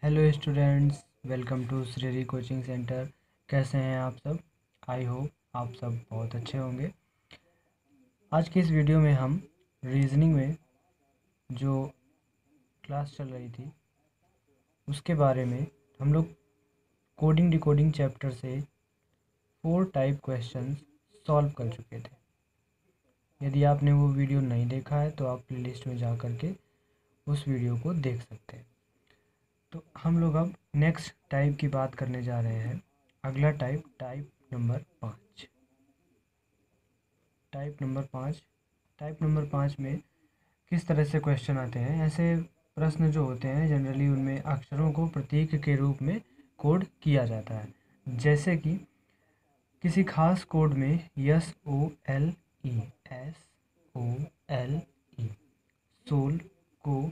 Hello students, welcome to श्रेरी coaching centre. कैसे हैं आप सब? आई होप आप सब बहुत अच्छे होंगे। आज की इस वीडियो में हम रीजनिंग में जो क्लास चल रही थी उसके बारे में हम लोग कोडिंग डिकोडिंग चैप्टर से 4 टाइप क्वेश्चंस सॉल्व कर चुके थे। यदि आपने वो वीडियो नहीं देखा है तो आप प्लेलिस्ट में जा कर के उस वीडियो को देख सकते हैं। तो हम लोग अब नेक्स्ट टाइप की बात करने जा रहे हैं। अगला टाइप नंबर 5। टाइप नंबर 5 में किस तरह से क्वेश्चन आते हैं? ऐसे प्रश्न जो होते हैं जनरली उनमें अक्षरों को प्रतीक के रूप में कोड किया जाता है। जैसे कि किसी खास कोड में SOLE सोल को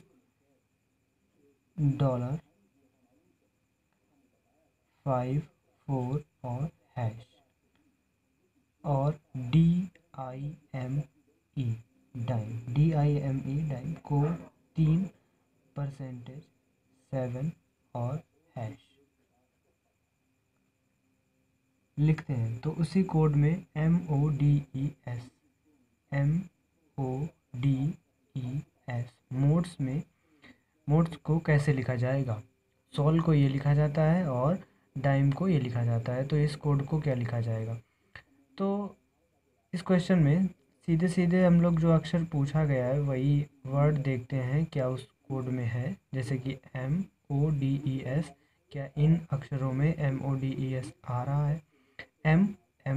$5 4 और हैश, और DIME को 3% 7 और हैश लिखते हैं। तो उसी कोड में MODES मोड्स को कैसे लिखा जाएगा? सोल को ये लिखा जाता है और डाइम को ये लिखा जाता है। तो इस कोड को क्या लिखा जाएगा? तो इस क्वेश्चन में सीधे सीधे हम लोग जो अक्षर पूछा गया है वही वर्ड देखते हैं क्या उस कोड में है। जैसे कि MODES, क्या इन अक्षरों में MODES आ रहा है? M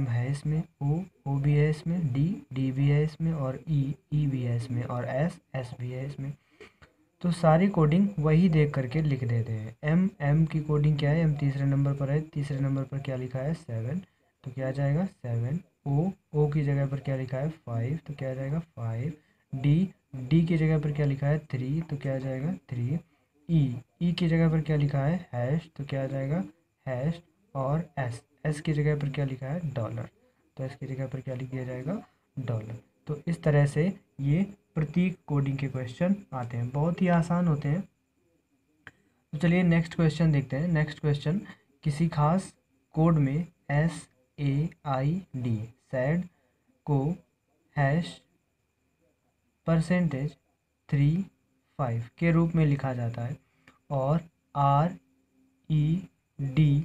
है इसमें, O भी है इसमें, D भी है इसमें, और E भी है इसमें, और S भी है इसमें। तो सारी कोडिंग वही देख करके लिख देते हैं। M की कोडिंग क्या है? M तीसरे नंबर पर है। तीसरे नंबर पर क्या लिखा है? 7। तो क्या आ जाएगा? 7। O की जगह पर क्या लिखा है? 5। तो क्या आ जाएगा? 5। D की जगह पर क्या लिखा है? 3। तो क्या आ जाएगा? 3। E की जगह पर क्या लिखा है? हैश। तो क्या आ जाएगा? हैश। और S की जगह पर क्या लिखा है? डॉलर। तो S की जगह पर क्या लिख दिया जाएगा? डॉलर। तो इस तरह से ये प्रतीक कोडिंग के क्वेश्चन आते हैं, बहुत ही आसान होते हैं। तो चलिए नेक्स्ट क्वेश्चन देखते हैं। नेक्स्ट क्वेश्चन, किसी खास कोड में SAID सैड को हैश %3 5 के रूप में लिखा जाता है, और RED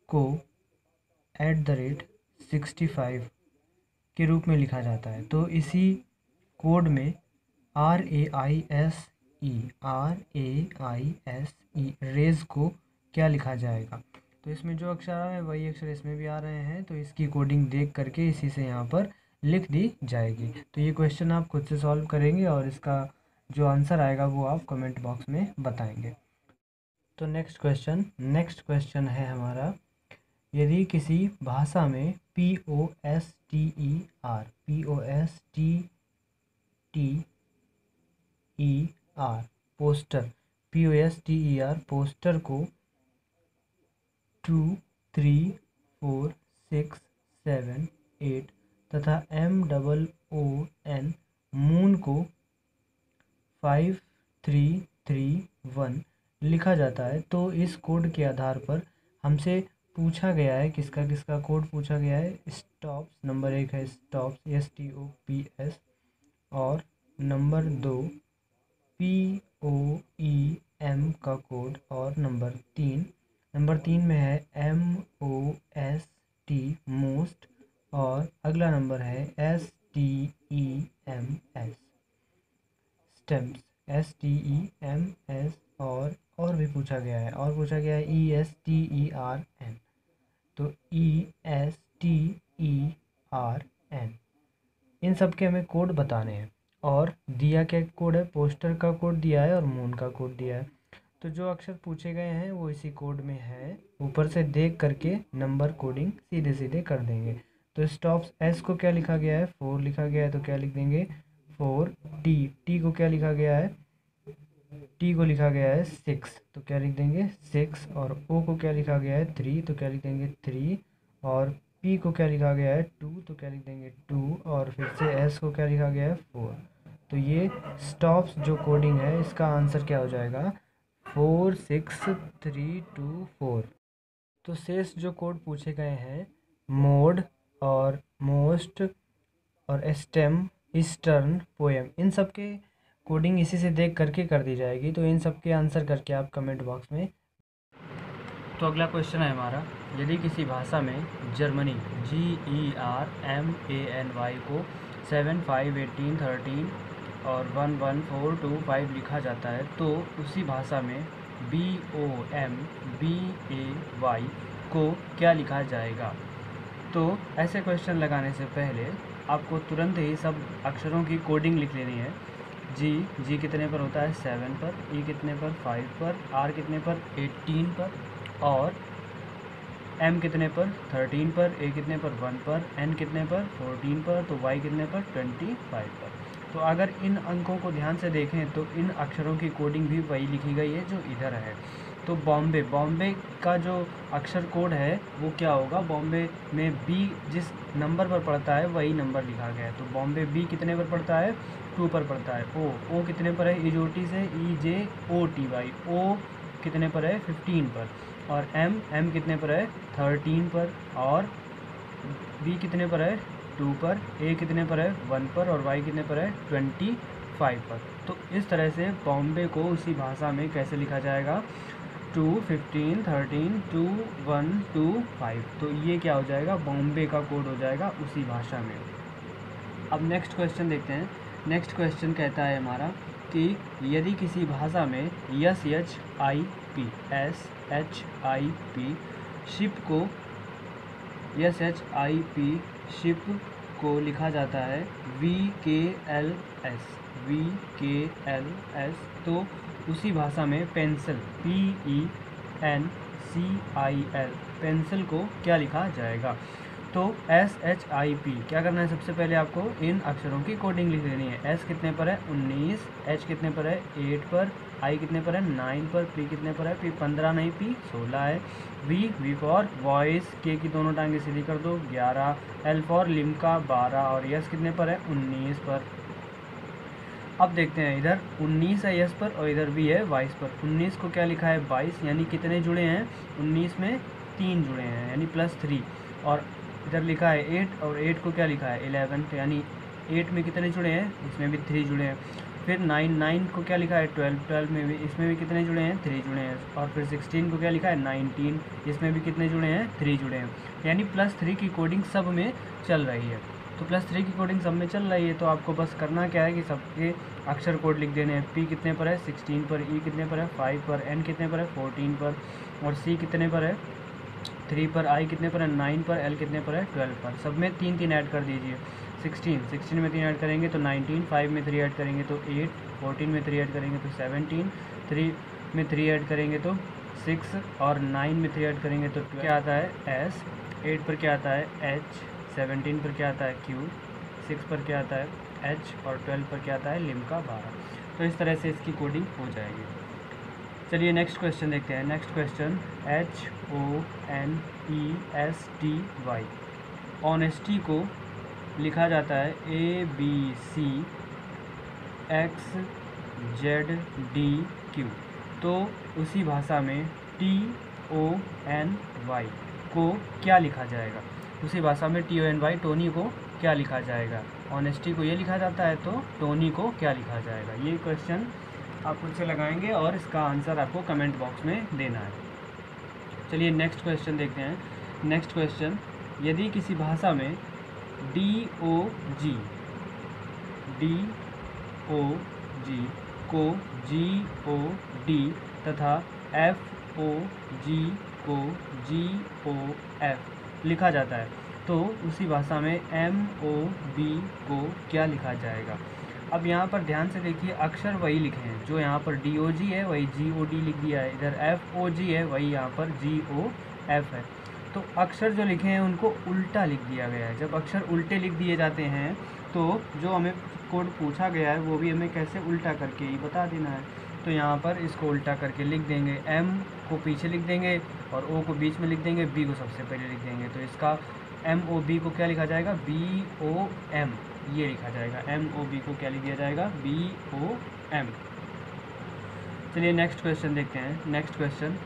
को @65 के रूप में लिखा जाता है। तो इसी कोड में RAISE रेज को क्या लिखा जाएगा? तो इसमें जो अक्षर आ रहे हैं वही अक्षर इसमें भी आ रहे हैं। तो इसकी कोडिंग देख करके इसी से यहाँ पर लिख दी जाएगी। तो ये क्वेश्चन आप खुद से सॉल्व करेंगे और इसका जो आंसर आएगा वो आप कमेंट बॉक्स में बताएंगे। तो नेक्स्ट क्वेश्चन है हमारा, यदि किसी भाषा में पोस्टर को 2 3 4 6 7 8 तथा MOON मून को 5 3 3 1 लिखा जाता है, तो इस कोड के आधार पर हमसे पूछा गया है, किसका कोड पूछा गया है? स्टॉप्स। नंबर 1 है स्टॉप्स, STOPS, और नंबर 2 POEM का कोड, और नंबर 3 में है MOST मोस्ट, और अगला नंबर है STEMS STEMS, और भी पूछा गया है, ESTERN। तो ESTERN इन सब के हमें कोड बताने हैं। और दिया क्या कोड है? पोस्टर का कोड दिया है और मून का कोड दिया है। तो जो अक्षर पूछे गए हैं वो इसी कोड में है। ऊपर से देख करके नंबर कोडिंग सीधे सीधे कर देंगे। तो स्टॉप्स S को क्या लिखा गया है? 4 लिखा गया है, तो क्या लिख देंगे? 4। T को क्या लिखा गया है? T को लिखा गया है 6, तो क्या लिख देंगे? 6। और O को क्या लिखा गया है? 3, तो क्या लिख देंगे? 3। और P को क्या लिखा गया है? 2, तो क्या लिख देंगे? 2। और फिर से S को क्या लिखा गया है? 4। तो ये स्टॉप्स जो कोडिंग है इसका आंसर क्या हो जाएगा? 46324। तो शेष जो कोड पूछे गए हैं मोड और मोस्ट और स्टेम, ईस्टर्न, पोएम, इन सब के कोडिंग इसी से देख करके कर दी जाएगी। तो इन सब के आंसर करके आप कमेंट बॉक्स में। तो अगला क्वेश्चन है हमारा, यदि किसी भाषा में जर्मनी GERMANY को 7, 5, 18, 13 और 1, 1, 4, 2, 5 लिखा जाता है, तो उसी भाषा में BOMBAY को क्या लिखा जाएगा? तो ऐसे क्वेश्चन लगाने से पहले आपको तुरंत ही सब अक्षरों की कोडिंग लिख लेनी है। जी कितने पर होता है? 7 पर, E कितने पर? 5 पर, R कितने पर? 18 पर, और M कितने पर? 13 पर, A कितने पर? 1 पर, N कितने पर? 14 पर, तो Y कितने पर? 25 पर। तो अगर इन अंकों को ध्यान से देखें तो इन अक्षरों की कोडिंग भी वही लिखी गई है जो इधर है। तो बॉम्बे का जो अक्षर कोड है वो क्या होगा? बॉम्बे में B जिस नंबर पर पड़ता है वही नंबर लिखा गया है। तो बॉम्बे B कितने पर पड़ता है? 2 पर पड़ता है। O कितने पर है? EJOT से EJOTY, O कितने पर है? 15 पर। और M कितने पर है? 13 पर। और B कितने पर है? 2 पर। A कितने पर है? 1 पर। और Y कितने पर है? 25 पर। तो इस तरह से बॉम्बे को उसी भाषा में कैसे लिखा जाएगा? 2, 15, 13, 2, 1, 2, 5। तो ये क्या हो जाएगा? बॉम्बे का कोड हो जाएगा उसी भाषा में। अब नेक्स्ट क्वेश्चन देखते हैं। नेक्स्ट क्वेश्चन कहता है हमारा कि यदि किसी भाषा में SHIP शिप को लिखा जाता है VKLS, तो उसी भाषा में पेंसिल PENCIL, पेंसिल को क्या लिखा जाएगा? तो SHIP क्या करना है? सबसे पहले आपको इन अक्षरों की कोडिंग लिख लेनी है। S कितने पर है? 19, H कितने पर है? 8 पर, I कितने पर है? 9 पर, P कितने पर है? P 15 नहीं, P 16 है। V फॉर वॉइस, K की दोनों टांगे सीधी कर दो, 11, L फॉर लिम्का, 12, और S कितने पर है? 19 पर। अब देखते हैं, इधर 19 है S पर और इधर भी है 22 पर। 19 को क्या लिखा है? 22, यानी कितने जुड़े हैं? 19 में 3 जुड़े हैं, यानी +3। और इधर लिखा है 8, और 8 को क्या लिखा है? 11, तो यानी 8 में कितने जुड़े हैं? इसमें भी 3 जुड़े हैं। फिर 9 को क्या लिखा है? 12 में भी, इसमें भी कितने जुड़े हैं? 3 जुड़े हैं। और फिर 16 को क्या लिखा है? 19, इसमें भी कितने जुड़े हैं? 3 जुड़े हैं। यानी +3 की कोडिंग सब में चल रही है। तो +3 की कोडिंग सब में चल रही है, तो आपको बस करना क्या है कि सबके अक्षर कोड लिख देने हैं। P कितने पर है? 16 पर, E कितने पर है? 5 पर, N कितने पर है? 14 पर, और C कितने पर है? 3 पर, I कितने पर है? 9 पर, L कितने पर है? 12 पर। सब में 3 ऐड कर दीजिए। 16 में 3 ऐड करेंगे तो 19, 5 में 3 ऐड करेंगे तो 8, 14 में 3 ऐड करेंगे तो 17, 3 में 3 ऐड करेंगे तो 6, और 9 में 3 ऐड करेंगे तो क्या आता है? S, 8 पर क्या आता है? H, 17 पर क्या आता है? Q, 6 पर क्या आता है? H, और 12 पर क्या आता है? लिम्का, 12। तो इस तरह से इसकी कोडिंग हो जाएगी। चलिए नेक्स्ट क्वेश्चन देखते हैं। नेक्स्ट क्वेश्चन HONESTY, ऑनेस्टी को लिखा जाता है ABCXZDQ। तो उसी भाषा में TONY को क्या लिखा जाएगा? उसी भाषा में TONY, टोनी को क्या लिखा जाएगा? ऑनेस्टी को ये लिखा जाता है, तो टोनी को क्या लिखा जाएगा? ये क्वेश्चन आप खुद से लगाएंगे और इसका आंसर आपको कमेंट बॉक्स में देना है। चलिए नेक्स्ट क्वेश्चन देखते हैं। नेक्स्ट क्वेश्चन, यदि किसी भाषा में DOG को GOD तथा FOG को GOF लिखा जाता है, तो उसी भाषा में MOB को क्या लिखा जाएगा? अब यहाँ पर ध्यान से देखिए, अक्षर वही लिखे हैं। जो यहाँ पर DOG है वही GOD लिख दिया है, इधर FOG है वही यहाँ पर GOF है। तो अक्षर जो लिखे हैं उनको उल्टा लिख दिया गया है। जब अक्षर उल्टे लिख दिए जाते हैं तो जो हमें कोड पूछा गया है वो भी हमें कैसे उल्टा करके ही बता देना है। तो यहाँ पर इसको उल्टा करके लिख देंगे। M को पीछे लिख देंगे और O को बीच में लिख देंगे, B को सबसे पहले लिख देंगे। तो इसका MOB को क्या लिखा जाएगा? BOM, ये लिखा जाएगा। MOB को क्या लिख दिया जाएगा? BOM। चलिए नेक्स्ट क्वेश्चन देखते हैं। नेक्स्ट क्वेश्चन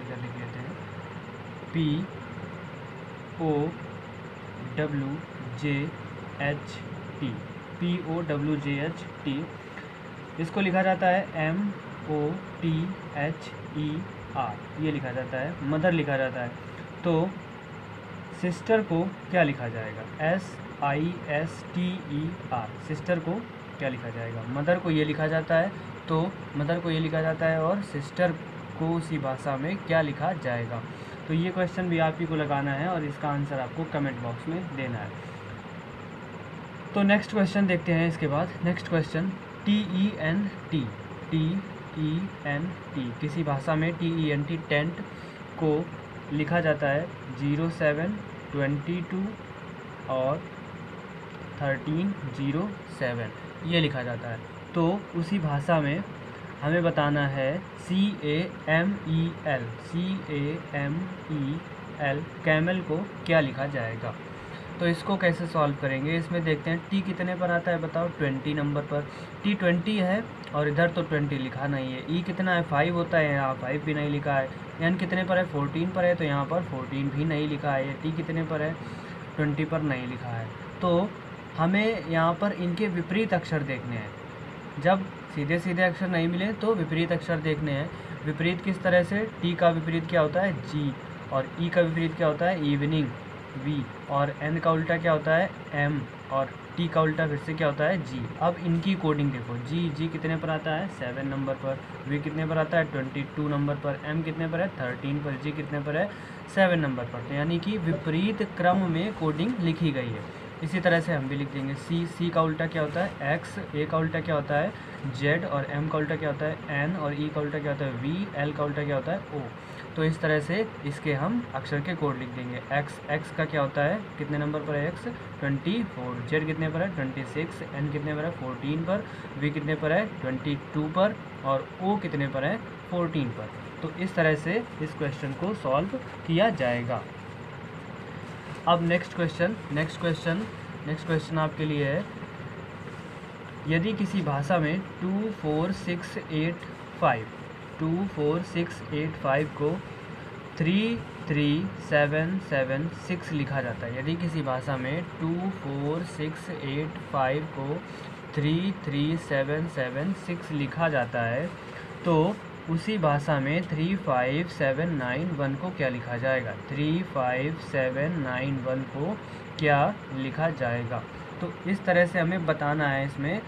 इधर लिख लेते हैं POWJHT। इसको लिखा जाता है MOTHER, ये लिखा जाता है। मदर लिखा जाता है, तो सिस्टर को क्या लिखा जाएगा? SISTER। सिस्टर को क्या लिखा जाएगा? मदर को ये लिखा जाता है, तो मदर को ये लिखा जाता है, और सिस्टर को उसी भाषा में क्या लिखा जाएगा? तो ये क्वेश्चन भी आप ही को लगाना है और इसका आंसर आपको कमेंट बॉक्स में देना है। तो नेक्स्ट क्वेश्चन देखते हैं। इसके बाद नेक्स्ट क्वेश्चन TENT। किसी भाषा में TENT टेंट को लिखा जाता है 07, 22 और 1307, ये लिखा जाता है। तो उसी भाषा में हमें बताना है CAMEL। कैमल को क्या लिखा जाएगा? तो इसको कैसे सॉल्व करेंगे? इसमें देखते हैं T कितने पर आता है, बताओ। 20 नंबर पर। T 20 है और इधर तो 20 लिखा नहीं है। E कितना है? 5 होता है, यहाँ 5 भी नहीं लिखा है। N कितने पर है? 14 पर है, तो यहाँ पर 14 भी नहीं लिखा है। T कितने पर है? 20 पर नहीं लिखा है। तो हमें यहाँ पर इनके विपरीत अक्षर देखने हैं। जब सीधे सीधे अक्षर नहीं मिले तो विपरीत अक्षर देखने हैं। विपरीत किस तरह से? T का विपरीत क्या होता है? G, और E का विपरीत क्या होता है? इवनिंग, V, और N का उल्टा क्या होता है? M, और T का उल्टा फिर से क्या होता है? G। अब इनकी कोडिंग देखो। G कितने पर आता है? 7 नंबर पर। V कितने पर आता है? 22 नंबर पर। M कितने पर है? 13 पर। G कितने पर है? 7 नंबर पर। तो यानी कि विपरीत क्रम में कोडिंग लिखी गई है। इसी तरह से हम भी लिख देंगे। C का उल्टा क्या होता है? X, A का उल्टा क्या होता है? Z, और M का उल्टा क्या होता है? N, और E का उल्टा क्या होता है? V, L का उल्टा क्या होता है? O। तो इस तरह से इसके हम अक्षर के कोड लिख देंगे। X का क्या होता है? कितने नंबर पर है X? 24। Z कितने पर है? 26। N कितने पर है? 14 पर। V कितने पर है? 22 पर। और O कितने पर है? 14 पर। तो इस तरह से इस क्वेश्चन को सॉल्व किया जाएगा। अब नेक्स्ट क्वेश्चन आपके लिए है, यदि किसी भाषा में 24685 को 33776 लिखा जाता है। यदि किसी भाषा में 24685 को 33776 लिखा जाता है, तो उसी भाषा में 35791 को क्या लिखा जाएगा? 35791 को क्या लिखा जाएगा? तो इस तरह से हमें बताना है। इसमें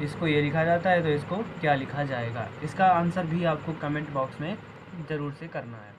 इसको ये लिखा जाता है, तो इसको क्या लिखा जाएगा? इसका आंसर भी आपको कमेंट बॉक्स में ज़रूर से करना है।